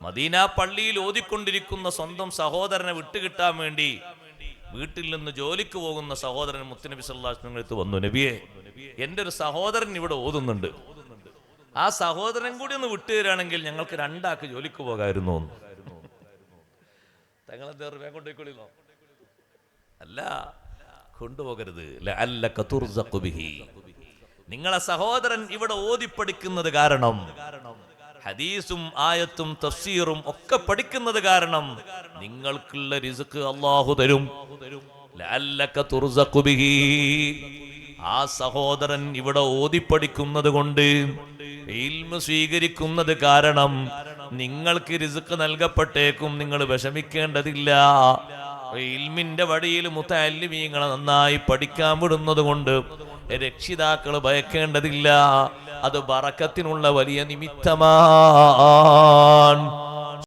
Medina പള്ളിയിൽ ഓതിക്കൊണ്ടിരിക്കുന്ന സ്വന്തം സഹോദരനെ വിട്ടുകിട്ടാൻ വേണ്ടി വീട്ടിൽ നിന്ന് ജോലിക്ക് പോകുന്ന സഹോദരൻ മുത്തുനബി സല്ലല്ലാഹു അലൈഹി വസല്ലം അടുത്ത് വന്നു. നബിയെ, എൻ്റെ ഒരു സഹോദരൻ ഇവിടെ ഓതുന്നുണ്ട്, ആ സഹോദരൻ കൂടി ഒന്ന് വിട്ടുതരാണെങ്കിൽ ഞങ്ങൾക്ക് രണ്ടാൾക്ക് ജോലിക്ക് പോകാമായിരുന്നു. തങ്ങളെന്താ വേഗം കൊണ്ടുപോയിക്കൊള്ളില്ലോ? അല്ല, കൊണ്ടുപോകരുത്. ലഅല്ലക തുർസഖു ബിഹി, നിങ്ങളെ സഹോദരൻ ഇവിടെ ഓതിപ്പടിക്കുന്നത് കാരണം, ഹദീസും ആയത്തും തഫ്സീറും ഒക്കെ പഠിക്കുന്നത് കാരണം നിങ്ങൾക്കുള്ള റിസ്ക് അല്ലാഹു തരും. ലഅല്ലക തുർസഖു ബിഹി, ആ സഹോദരൻ ഇവിടെ ഓതിപ്പടിക്കുന്നത് കൊണ്ട്, ഇൽമു സ്വീകരിക്കുന്നത് കാരണം നിങ്ങൾക്ക് റിസ്ക് നൽകപ്പെട്ടേക്കും, നിങ്ങൾ വിഷമിക്കേണ്ടതില്ല. ഇൽമിന്റെ വഴിയിൽ മുതഅല്ലിമീങ്ങളെ നന്നായി പഠിക്കാൻ വിടുന്നത് കൊണ്ട് രക്ഷിതാക്കൾ ഭയക്കേണ്ടതില്ല. അത് ബറക്കത്തിനുള്ള വലിയ നിമിത്തമാണ്.